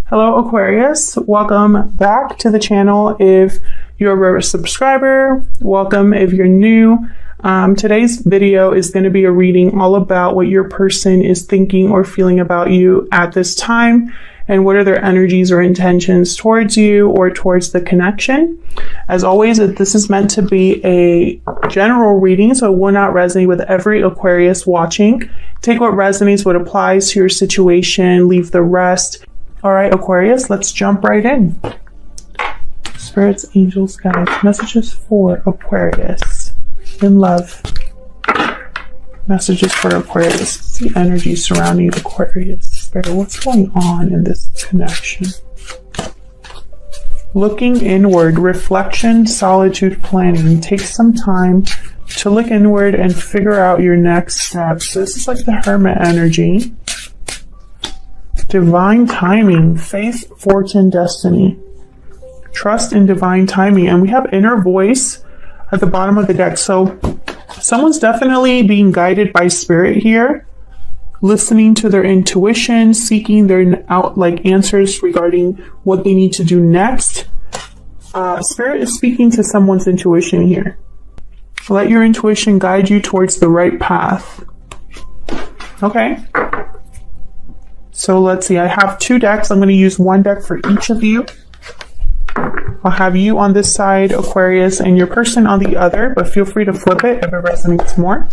Hello Aquarius, welcome back to the channel. If you're a subscriber, welcome if you're new. Today's video is going to be a reading all about what your person is thinking or feeling about you at this time and what are their energies or intentions towards you or towards the connection. As always, this is meant to be a general reading, so it will not resonate with every Aquarius watching. Take what resonates, what applies to your situation, leave the rest. All right, Aquarius, let's jump right in. Spirits, angels, guides, messages for Aquarius in love. Messages for Aquarius. What's the energy surrounding Aquarius? Spirit, what's going on in this connection? Looking inward, reflection, solitude, planning. Take some time to look inward and figure out your next steps. This is like the Hermit energy. Divine timing, faith, fortune, destiny. Trust in divine timing. And we have inner voice at the bottom of the deck. So someone's definitely being guided by spirit here, listening to their intuition, seeking their answers regarding what they need to do next. Spirit is speaking to someone's intuition here. Let your intuition guide you towards the right path. Okay. So let's see, I have two decks. I'm going to use one deck for each of you. I'll have you on this side, Aquarius, and your person on the other, but feel free to flip it if it resonates more.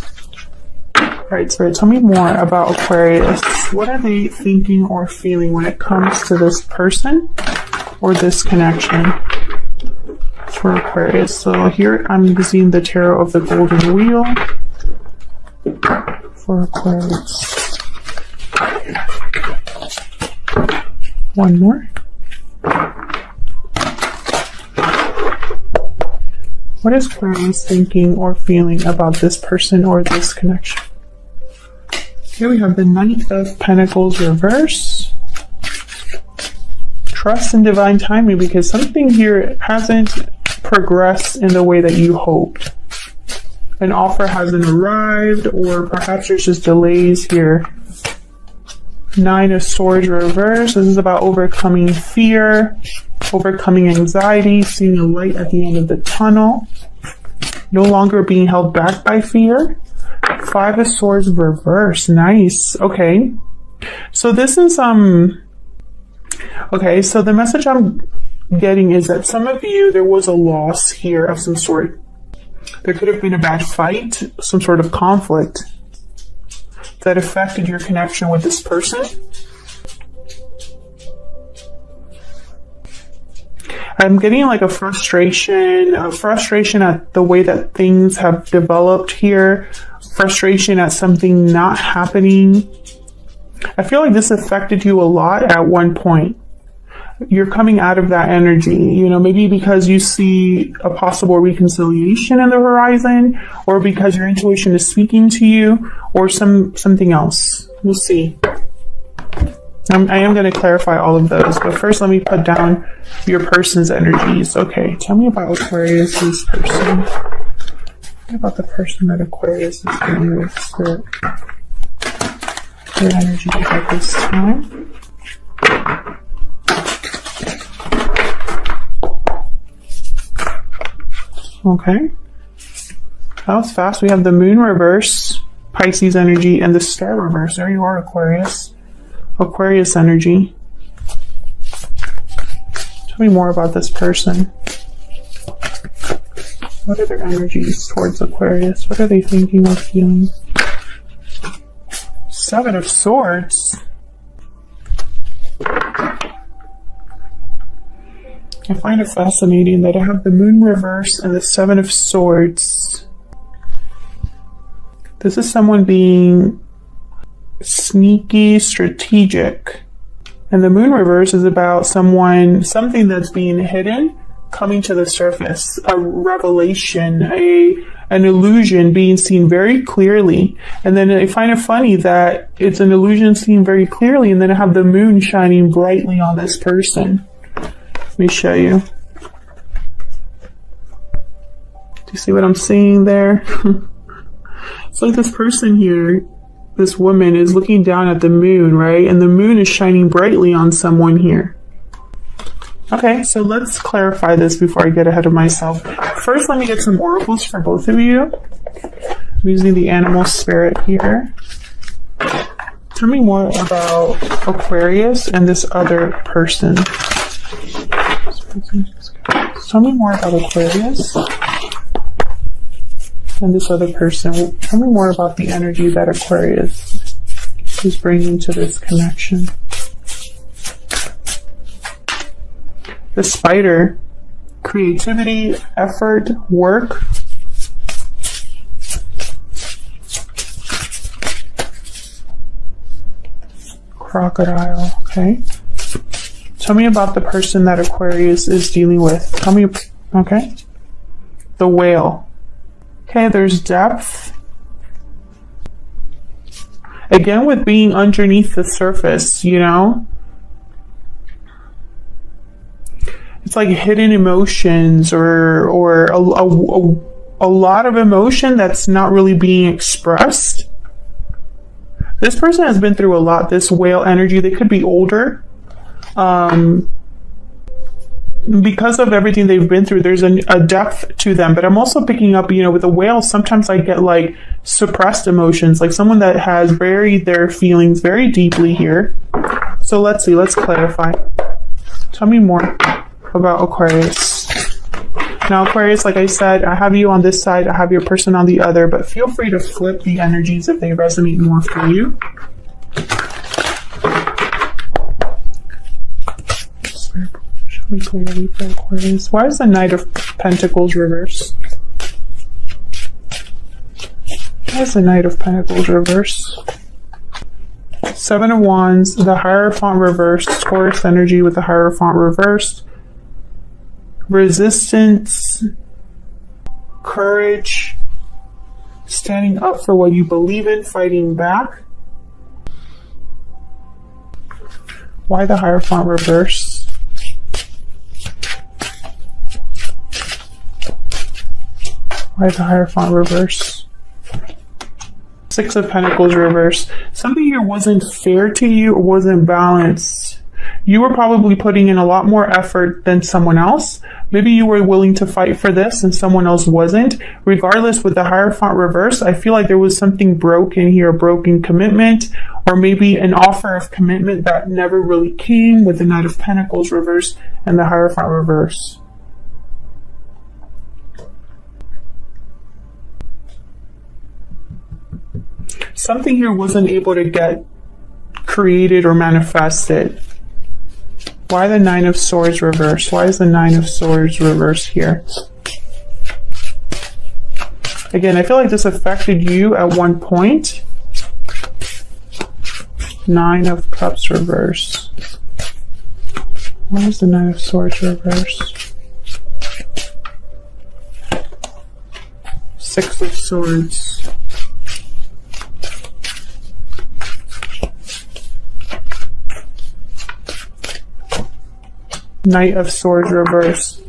All right, Spirit, tell me more about Aquarius. What are they thinking or feeling when it comes to this person or this connection for Aquarius? So here I'm using the Tarot of the Golden Wheel for Aquarius. One more. What is Aquarius thinking or feeling about this person or this connection? Here we have the Knight of Pentacles reverse. Trust in divine timing, because something here hasn't progressed in the way that you hoped. An offer hasn't arrived, or perhaps there's just delays here. Nine of Swords reverse. This is about overcoming fear, overcoming anxiety, seeing a light at the end of the tunnel, no longer being held back by fear. Five of Swords reverse. Nice. Okay. So this is okay, so the message I'm getting is that some of you, there was a loss here of some sort. There could have been a bad fight, some sort of conflict that affected your connection with this person. I'm getting like a frustration at the way that things have developed here, frustration at something not happening. I feel like this affected you a lot at one point. You're coming out of that energy, you know, maybe because you see a possible reconciliation in the horizon, or because your intuition is speaking to you, or something else. We'll see. I am going to clarify all of those, but first let me put down your person's energies. Okay, tell me about Aquarius's person. What about the person that Aquarius is dealing with? Spirit. Their energies at this time. Okay. That was fast. We have the Moon reverse, Pisces energy, and the Star reverse. There you are, Aquarius. Aquarius energy. Tell me more about this person. What are their energies towards Aquarius? What are they thinking or feeling? Seven of Swords. I find it fascinating that I have the Moon reverse and the Seven of Swords. This is someone being sneaky, strategic. And the Moon reverse is about something that's being hidden, coming to the surface. A revelation, an illusion being seen very clearly. And then I find it funny that it's an illusion seen very clearly, and then I have the moon shining brightly on this person. Let me show you. Do you see what I'm seeing there? It's like this person here, this woman is looking down at the moon, right? And the moon is shining brightly on someone here. Okay, so let's clarify this before I get ahead of myself. First, let me get some oracles for both of you. I'm using the animal spirit here. Tell me more about Aquarius and this other person. Tell me more about Aquarius and this other person. Tell me more about the energy that Aquarius is bringing to this connection. The spider, creativity, effort, work. Crocodile, okay. Tell me about the person that Aquarius is dealing with. Tell me, okay. The whale. Okay, there's depth. Again, with being underneath the surface, you know? It's like hidden emotions or a lot of emotion that's not really being expressed. This person has been through a lot, this whale energy. They could be older. Because of everything they've been through, there's a depth to them. But I'm also picking up, you know, with a whale, sometimes I get like suppressed emotions, like someone that has buried their feelings very deeply here. So let's see, let's clarify. Tell me more about Aquarius. Now, Aquarius, like I said, I have you on this side, I have your person on the other, but feel free to flip the energies if they resonate more for you. Show me clearly for Aquarius. Why is the Knight of Pentacles reversed? Why is the Knight of Pentacles reversed? Seven of Wands, the Hierophant reversed, Taurus energy with the Hierophant reversed. Resistance, courage, standing up for what you believe in, fighting back. Why the Hierophant reverse? Why the Hierophant reverse? Six of Pentacles reverse. Something here wasn't fair to you or wasn't balanced. You were probably putting in a lot more effort than someone else. Maybe you were willing to fight for this and someone else wasn't. Regardless, with the Hierophant reverse, I feel like there was something broken here, a broken commitment, or maybe an offer of commitment that never really came with the Knight of Pentacles reverse and the Hierophant reverse. Something here wasn't able to get created or manifested. Why the Nine of Swords reverse? Why is the Nine of Swords reverse here? Again, I feel like this affected you at one point. Nine of Cups reverse. Why is the Nine of Swords reverse? Six of Swords. Knight of Swords reverse.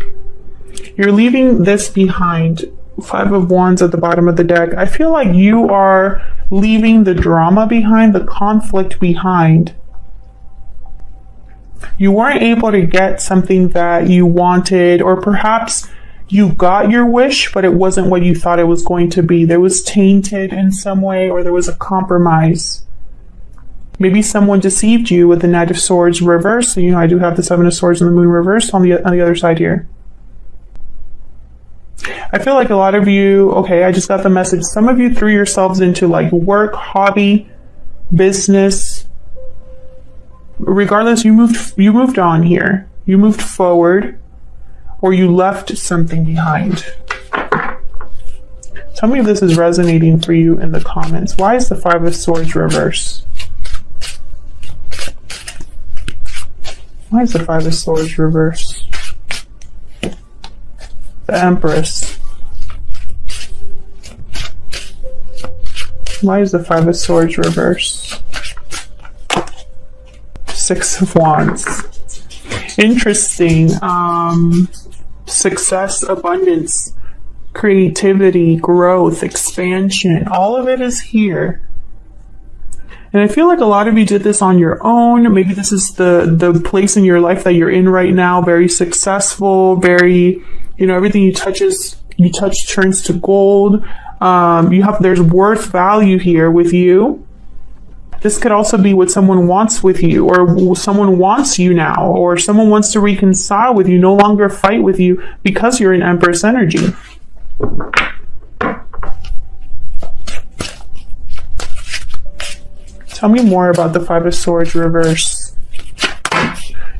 You're leaving this behind. Five of Wands at the bottom of the deck. I feel like you are leaving the drama behind, the conflict behind. You weren't able to get something that you wanted, or perhaps you got your wish, but it wasn't what you thought it was going to be. There was tainted in some way, or there was a compromise. Maybe someone deceived you with the Knight of Swords reverse. So, you know, I do have the Seven of Swords and the Moon reversed on the other side here. I feel like a lot of you, okay, I just got the message. Some of you threw yourselves into like work, hobby, business. Regardless, you moved on here. You moved forward, or you left something behind. Tell me if this is resonating for you in the comments. Why is the Five of Swords reverse? Why is the Five of Swords reverse? The Empress. Why is the Five of Swords reverse? Six of Wands. Interesting. Success, abundance, creativity, growth, expansion. All of it is here. And I feel like a lot of you did this on your own. Maybe this is the place in your life that you're in right now. Very successful, very, you know, everything you touch turns to gold. There's worth value here with you. This could also be what someone wants with you, or someone wants you now, or someone wants to reconcile with you, no longer fight with you because you're in Empress energy. Tell me more about the Five of Swords reverse.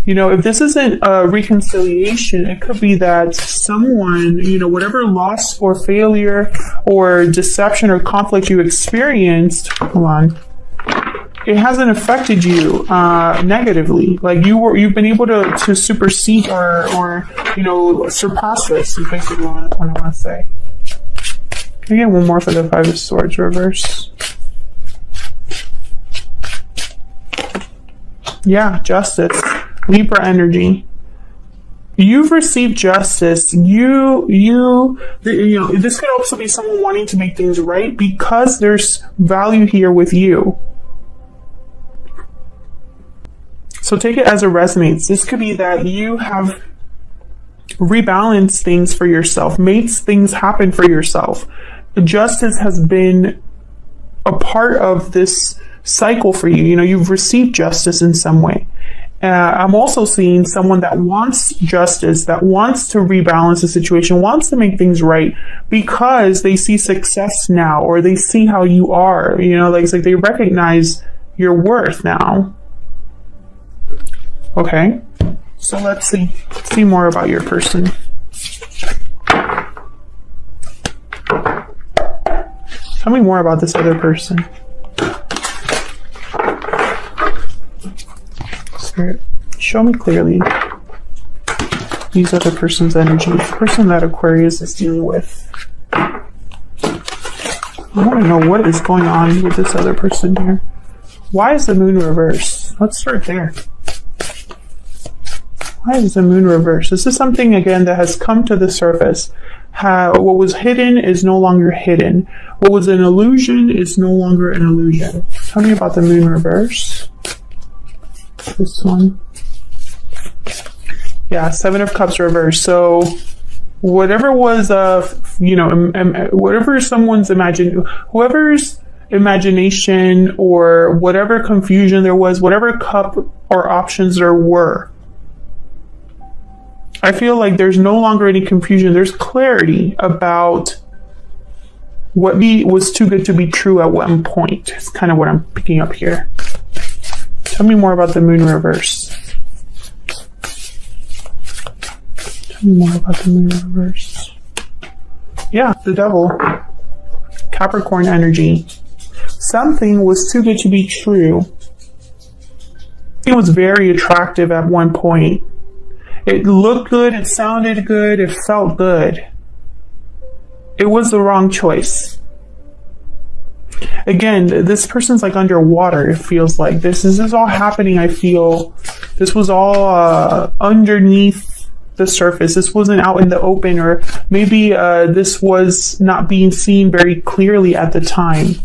You know, if this isn't a reconciliation, it could be that someone, you know, whatever loss or failure or deception or conflict you experienced, hold on, it hasn't affected you negatively. Like you've been able to supersede or you know, surpass this, is basically what I want to say. Can I get one more for the Five of Swords reverse? Yeah, justice. Libra energy. You've received justice. You know, this could also be someone wanting to make things right because there's value here with you. So take it as it resonates. This could be that you have rebalanced things for yourself, made things happen for yourself. Justice has been a part of this cycle for you. You know, you've received justice in some way. I'm also seeing someone that wants justice, that wants to rebalance the situation, wants to make things right because they see success now, or they see how you are. You know, like it's like they recognize your worth now. Okay, so let's see more about your person. Tell me more about this other person. Spirit, show me clearly these other person's energy, the person that Aquarius is dealing with. I want to know what is going on with this other person here. Why is the moon reversed? Let's start there. Why is the moon reversed? This is something, again, that has come to the surface. What was hidden is no longer hidden. What was an illusion is no longer an illusion. Tell me about the moon reverse. This one. Yeah, Seven of Cups reverse. So whatever was, you know, whatever someone's whoever's imagination or whatever confusion there was, whatever cup or options there were, I feel like there's no longer any confusion. There's clarity about what was too good to be true at one point. It's kind of what I'm picking up here. Tell me more about the moon reverse. Tell me more about the moon reverse. Yeah, the devil. Capricorn energy. Something was too good to be true. It was very attractive at one point. It looked good, it sounded good, it felt good. It was the wrong choice. Again, this person's like underwater, it feels like. This is all happening, I feel. This was all underneath the surface. This wasn't out in the open, or maybe this was not being seen very clearly at the time.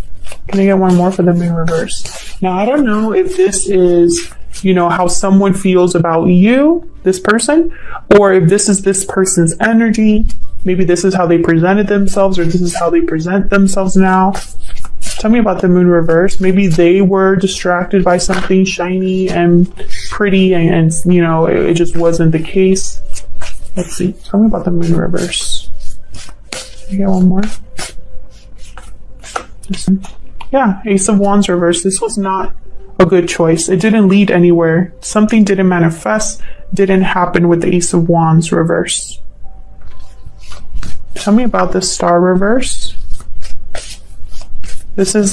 Can I get one more for the moon reverse? Now, I don't know if this is, you know, how someone feels about you, this person, or if this is this person's energy. Maybe this is how they presented themselves, or this is how they present themselves now. Tell me about the moon reverse. Maybe they were distracted by something shiny and pretty, and you know, it just wasn't the case. Let's see. Tell me about the moon reverse. Can I get one more? Listen. Yeah, Ace of Wands reverse. This was not a good choice. It didn't lead anywhere. Something didn't manifest, didn't happen with the Ace of Wands reverse. Tell me about the Star reverse. This is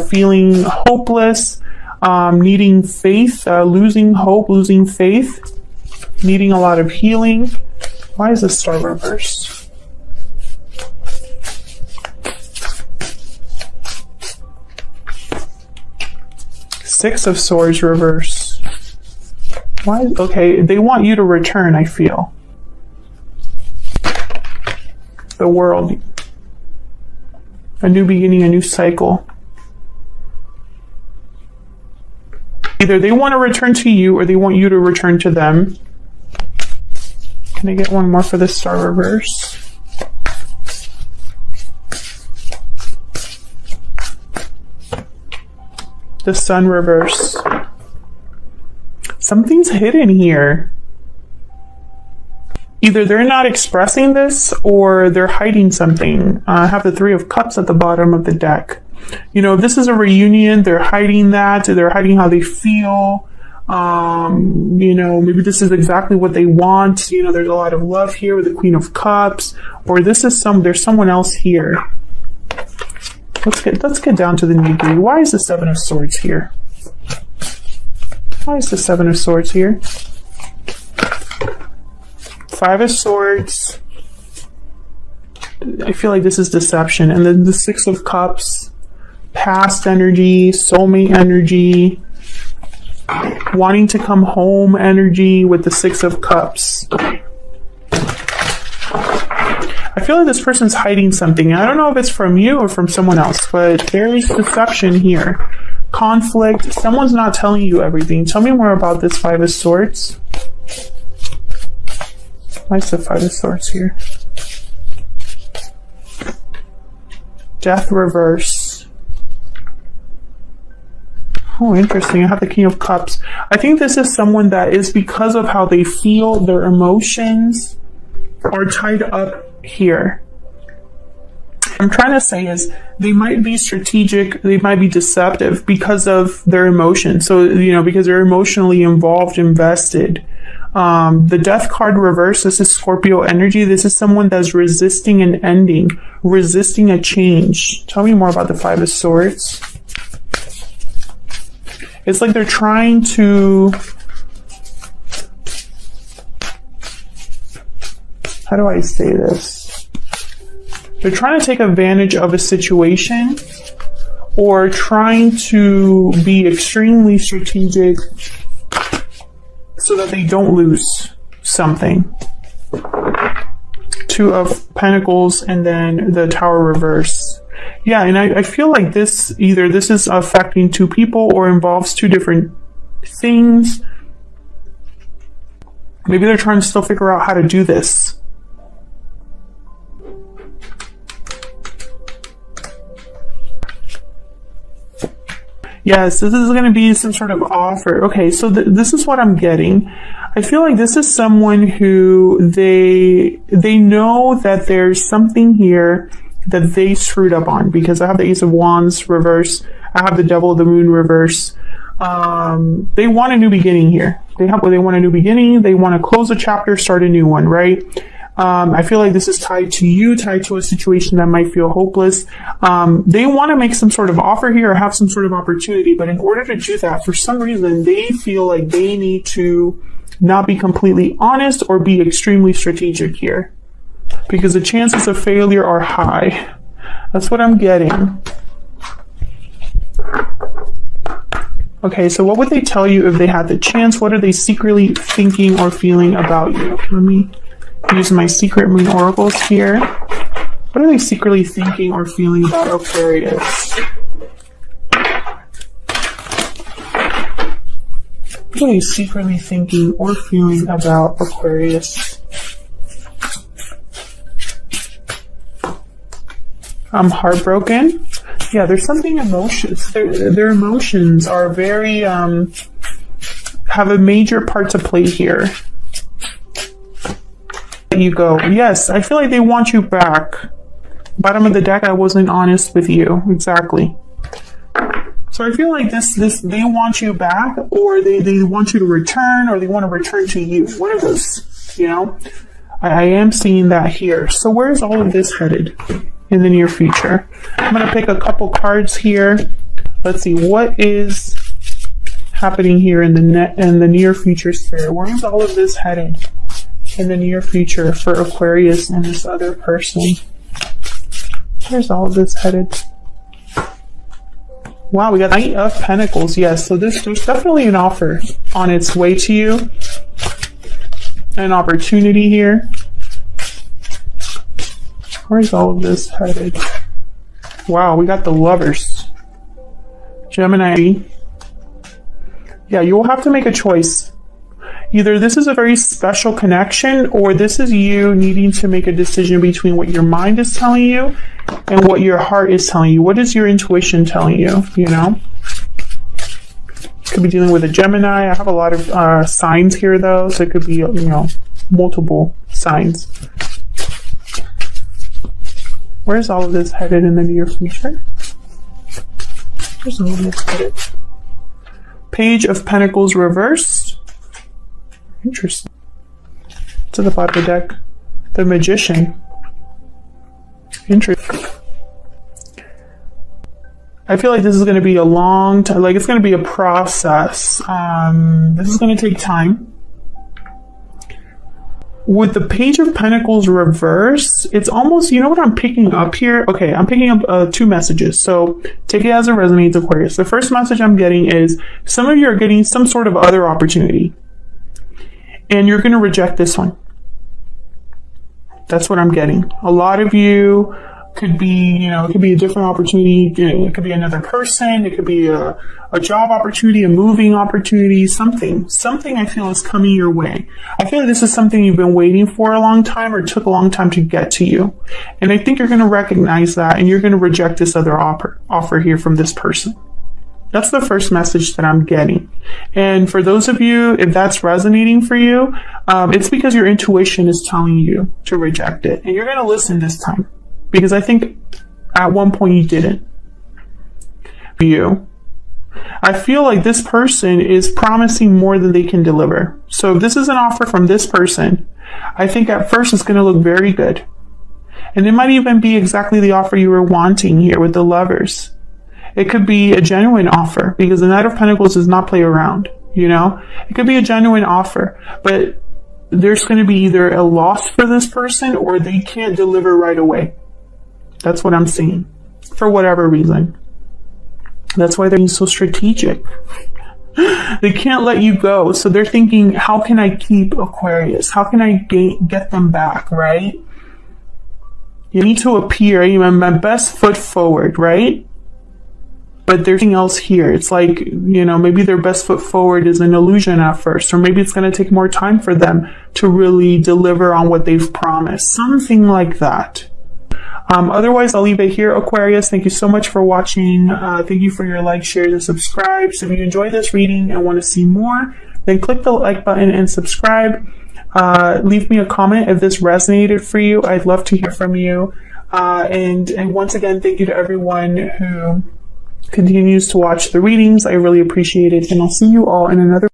feeling hopeless, needing faith, losing hope, losing faith, needing a lot of healing. Why is the Star reverse? Six of Swords reverse. Why? Okay, they want you to return, I feel. The World. A new beginning, a new cycle. Either they want to return to you or they want you to return to them. Can I get one more for the Star reverse? The Sun reverse. Something's hidden here. Either they're not expressing this or they're hiding something. I have the Three of Cups at the bottom of the deck. You know, if this is a reunion, they're hiding that, or they're hiding how they feel. You know, maybe this is exactly what they want. You know, there's a lot of love here with the Queen of Cups, or this is there's someone else here. Let's get down to the nitty-gritty. Why is the Seven of Swords here? Why is the Seven of Swords here? Five of Swords. I feel like this is deception. And then the Six of Cups. Past energy, soulmate energy. Wanting to come home energy with the Six of Cups. I feel like this person's hiding something. I don't know if it's from you or from someone else, but there's deception here. Conflict. Someone's not telling you everything. Tell me more about this Five of Swords. Why is the Five of Swords here? Death reverse. Oh, interesting. I have the King of Cups. I think this is someone that is, because of how they feel, their emotions are tied up here. I'm trying to say is they might be strategic, they might be deceptive because of their emotions. So, you know, because they're emotionally involved, invested. The Death card reverse, this is Scorpio energy. This is someone that's resisting an ending, resisting a change. Tell me more about the Five of Swords. It's like they're trying to... How do I say this? They're trying to take advantage of a situation or trying to be extremely strategic so that they don't lose something. Two of Pentacles and then the Tower reverse. Yeah, and I feel like this is affecting two people or involves two different things. Maybe they're trying to still figure out how to do this. Yes, this is going to be some sort of offer. Okay, so this is what I'm getting. I feel like this is someone who they know that there's something here that they screwed up on, because I have the Ace of Wands reverse. I have the Devil of the Moon reverse. They want a new beginning here. They want a new beginning. They want to close a chapter, start a new one, right? I feel like this is tied to you, tied to a situation that might feel hopeless. They want to make some sort of offer here or have some sort of opportunity, but in order to do that, for some reason, they feel like they need to not be completely honest or be extremely strategic here, because the chances of failure are high. That's what I'm getting. Okay, so what would they tell you if they had the chance? What are they secretly thinking or feeling about you? Let me use my secret moon oracles here. What are they secretly thinking or feeling about Aquarius? What are they secretly thinking or feeling about Aquarius? I'm heartbroken. Yeah, there's something emotions. Their emotions are very, have a major part to play here. You go. Yes, I feel like they want you back. Bottom of the deck, I wasn't honest with you. Exactly. So I feel like this they want you back, or they want you to return, or they want to return to you. One of those, you know? I am seeing that here. So where's all of this headed in the near future? I'm going to pick a couple cards here. Let's see, what is happening here in the near future sphere? Where is all of this headed in the near future for Aquarius and this other person? Where's all of this headed? Wow, we got Knight of Pentacles. Yes, so there's definitely an offer on its way to you. An opportunity here. Where's all of this headed? Wow, we got the Lovers. Gemini. Yeah, you will have to make a choice. Either this is a very special connection, or this is you needing to make a decision between what your mind is telling you and what your heart is telling you. What is your intuition telling you, you know? Could be dealing with a Gemini. I have a lot of signs here, though, so it could be, you know, multiple signs. Where's all of this headed in the near future? Where's all of this headed? Page of Pentacles reversed. Interesting. To the bottom of the deck, the Magician. Interesting. I feel like this is going to be a long time. Like, it's going to be a process. This is going to take time. With the Page of Pentacles reversed, it's almost, you know what I'm picking up here? Okay, I'm picking up 2 messages. So take it as it resonates, Aquarius. The first message I'm getting is some of you are getting some sort of other opportunity, and you're going to reject this one. That's what I'm getting. A lot of you could be, you know, it could be a different opportunity. You know, it could be another person. It could be a job opportunity, a moving opportunity, something I feel is coming your way. I feel like this is something you've been waiting for a long time, or took a long time to get to you. And I think you're going to recognize that, and you're going to reject this other offer here from this person. That's the first message that I'm getting. And for those of you, if that's resonating for you, it's because your intuition is telling you to reject it. And you're going to listen this time, because I think at one point you didn't. I feel like this person is promising more than they can deliver. So if this is an offer from this person, I think at first it's going to look very good. And it might even be exactly the offer you were wanting here with the Lovers. It could be a genuine offer, because the Knight of Pentacles does not play around, you know? It could be a genuine offer, but there's going to be either a loss for this person, or they can't deliver right away. That's what I'm seeing, for whatever reason. That's why they're being so strategic. They can't let you go, so they're thinking, how can I keep Aquarius? How can I get them back, right? You need to appear, you know, my best foot forward, right? But there's something else here. It's like, you know, maybe their best foot forward is an illusion at first, or maybe it's going to take more time for them to really deliver on what they've promised. Something like that. Otherwise, I'll leave it here, Aquarius. Thank you so much for watching. Thank you for your likes, shares, and subscribes. If you enjoyed this reading and want to see more, then click the like button and subscribe. Leave me a comment if this resonated for you. I'd love to hear from you. And once again, thank you to everyone who continues to watch the readings. I really appreciate it, and I'll see you all in another